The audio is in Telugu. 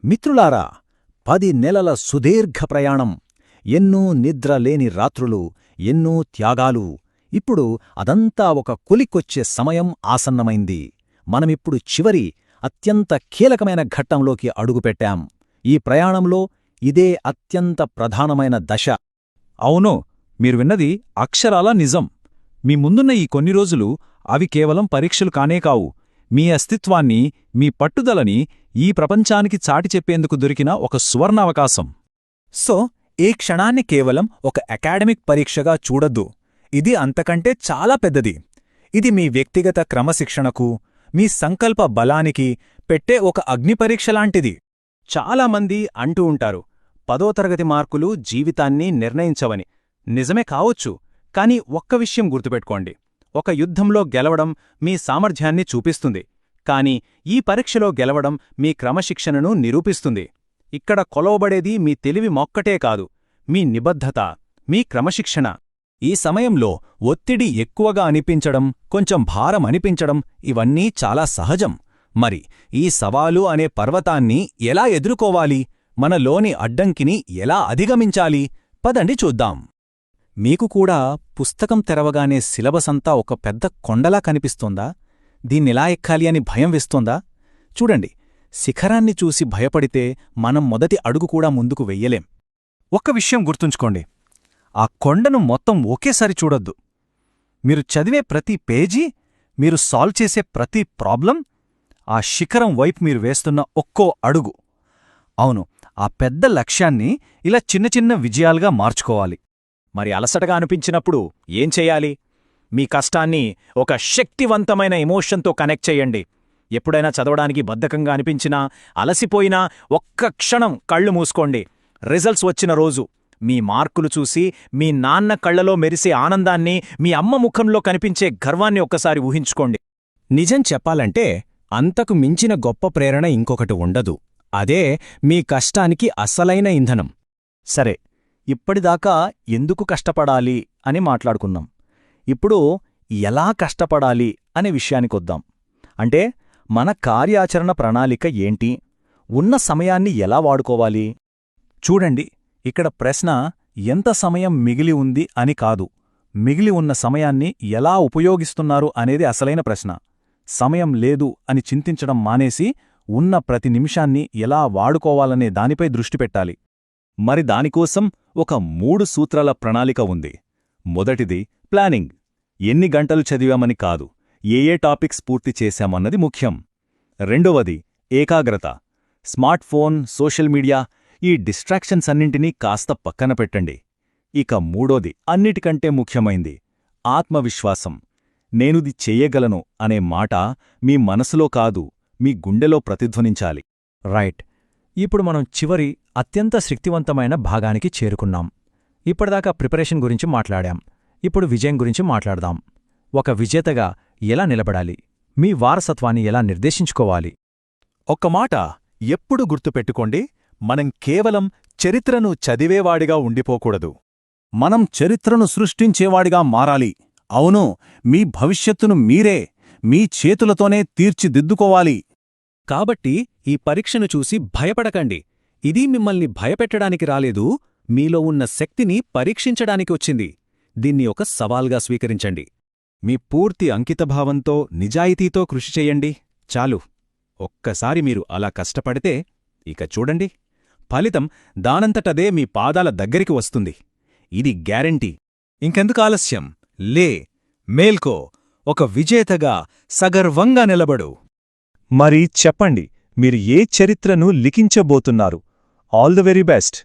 మిత్రులారా, 10 నెలల సుదీర్ఘ ప్రయాణం, ఎన్నో నిద్రలేని రాత్రులు, ఎన్నో త్యాగాలు. ఇప్పుడు అదంతా ఒక కొలిక్కొచ్చే సమయం ఆసన్నమైంది. మనమిప్పుడు చివరి, అత్యంత కీలకమైన ఘట్టంలోకి అడుగుపెట్టాం. ఈ ప్రయాణంలో ఇదే అత్యంత ప్రధానమైన దశ. అవును, మీరు విన్నది అక్షరాలా నిజం. మీ ముందున్న ఈ కొన్ని రోజులు అవి కేవలం పరీక్షలు కానేకావు. మీ అస్తిత్వాన్ని, మీ పట్టుదలని ఈ ప్రపంచానికి చాటి చెప్పేందుకు దొరికిన ఒక సువర్ణావకాశం. సో ఈ క్షణాన్ని కేవలం ఒక అకాడమిక్ పరీక్షగా చూడొద్దు. ఇది అంతకంటే చాలా పెద్దది. ఇది మీ వ్యక్తిగత క్రమశిక్షణకు, మీ సంకల్ప బలానికి పెట్టే ఒక అగ్నిపరీక్షలాంటిది. చాలామంది అంటూ ఉంటారు, 10వ తరగతి మార్కులు జీవితాన్ని నిర్ణయించవని. నిజమే కావచ్చు, కాని ఒక్క విషయం గుర్తుపెట్టుకోండి. ఒక యుద్ధంలో గెలవడం మీ సామర్థ్యాన్ని చూపిస్తుంది, కాని ఈ పరీక్షలో గెలవడం మీ క్రమశిక్షణను నిరూపిస్తుంది. ఇక్కడ కొలవబడేది మీ తెలివి మొక్కటే కాదు, మీ నిబద్ధత, మీ క్రమశిక్షణ. ఈ సమయంలో ఒత్తిడి ఎక్కువగా అనిపించడం, కొంచెం భారం అనిపించడం ఇవన్నీ చాలా సహజం. మరి ఈ సవాలు అనే పర్వతాన్ని ఎలా ఎదుర్కోవాలి? మనలోని అడ్డంకిని ఎలా అధిగమించాలి? పదండి చూద్దాం. మీకు కూడా పుస్తకం తెరవగానే సిలబసంతా ఒక పెద్ద కొండలా కనిపిస్తోందా? దీన్నెలా ఎక్కాలి అని భయం వేస్తోందా? చూడండి, శిఖరాన్ని చూసి భయపడితే మనం మొదటి అడుగు కూడా ముందుకు వెయ్యలేం. ఒక్క విషయం గుర్తుంచుకోండి, ఆ కొండను మొత్తం ఒకేసారి చూడొద్దు. మీరు చదివే ప్రతి పేజీ, మీరు సాల్వ్ చేసే ప్రతి ప్రాబ్లం, ఆ శిఖరం వైపు మీరు వేస్తున్న ఒక్కో అడుగు. అవును, ఆ పెద్ద లక్ష్యాన్ని ఇలా చిన్న చిన్న విజయాలుగా మార్చుకోవాలి. మరి అలసటగా అనిపించినప్పుడు ఏం చెయ్యాలి? మీ కష్టాన్ని ఒక శక్తివంతమైన ఎమోషన్తో కనెక్ట్ చెయ్యండి. ఎప్పుడైనా చదవడానికి బద్ధకంగా అనిపించినా, అలసిపోయినా ఒక్క క్షణం కళ్ళు మూసుకోండి. రిజల్ట్స్ వచ్చిన రోజు మీ మార్కులు చూసి మీ నాన్న కళ్లలో మెరిసే ఆనందాన్ని, మీ అమ్మ ముఖంలో కనిపించే గర్వాన్ని ఒక్కసారి ఊహించుకోండి. నిజం చెప్పాలంటే అంతకు మించిన గొప్ప ప్రేరణ ఇంకొకటి ఉండదు. అదే మీ కష్టానికి అసలైన ఇంధనం. సరే, ఇప్పటిదాకా ఎందుకు కష్టపడాలి అని మాట్లాడుకున్నాం. ఇప్పుడు ఎలా కష్టపడాలి అనే విషయానికొద్దాం. అంటే మన కార్యాచరణ ప్రణాళిక ఏంటి? ఉన్న సమయాన్ని ఎలా వాడుకోవాలి? చూడండి, ఇక్కడ ప్రశ్న ఎంత సమయం మిగిలి ఉంది అని కాదు, మిగిలి ఉన్న సమయాన్ని ఎలా ఉపయోగిస్తున్నారు అనేది అసలైన ప్రశ్న. సమయం లేదు అని చింతించడం మానేసి ఉన్న ప్రతి నిమిషాన్ని ఎలా వాడుకోవాలనే దానిపై దృష్టి పెట్టాలి. మరి దానికోసం ఒక 3 సూత్రాల ప్రణాళిక ఉంది. మొదటిది ప్లానింగ్. ఎన్ని గంటలు చదివామని కాదు, ఏ టాపిక్స్ పూర్తి చేశామన్నది ముఖ్యం. రెండవది ఏకాగ్రత. స్మార్ట్ ఫోన్, సోషల్ మీడియా, ఈ డిస్ట్రాక్షన్స్ అన్నింటినీ కాస్త పక్కన పెట్టండి. ఇక మూడోది, అన్నిటికంటే ముఖ్యమైంది, ఆత్మవిశ్వాసం. నేనుది చెయ్యగలను అనే మాట మీ మనసులో కాదు, మీ గుండెలో ప్రతిధ్వనించాలి. రైట్. ఇప్పుడు మనం చివరి, అత్యంత శక్తివంతమైన భాగానికి చేరుకున్నాం. ఇప్పటిదాకా ప్రిపరేషన్ గురించి మాట్లాడాం. ఇప్పుడు విజయం గురించి మాట్లాడదాం. ఒక విజేతగా ఎలా నిలబడాలి? మీ వారసత్వాన్ని ఎలా నిర్దేశించుకోవాలి? ఒక్క మాట ఎప్పుడు గుర్తుపెట్టుకోండి, మనం కేవలం చరిత్రను చదివేవాడిగా ఉండిపోకూడదు. మనం చరిత్రను సృష్టించేవాడిగా మారాలి. అవును, మీ భవిష్యత్తును మీరే, మీ చేతులతోనే తీర్చిదిద్దుకోవాలి. కాబట్టి ఈ పరీక్షను చూసి భయపడకండి. ఇది మిమ్మల్ని భయపెట్టడానికి రాలేదు, మీలో ఉన్న శక్తిని పరీక్షించడానికి వచ్చింది. దీన్ని ఒక సవాల్గా స్వీకరించండి. మీ పూర్తి అంకితభావంతో, నిజాయితీతో కృషి చెయ్యండి. చాలు. ఒక్కసారి మీరు అలా కష్టపడితే ఇక చూడండి, ఫలితం దానంతటదే మీ పాదాల దగ్గరికి వస్తుంది. ఇది గ్యారంటీ. ఇంకెందుకు ఆలస్యం? లే, మేల్కో, ఒక విజేతగా సగర్వంగా నిలబడు. మరి చెప్పండి, మీరు ఏ చరిత్రను లిఖించబోతున్నారు? All the very best.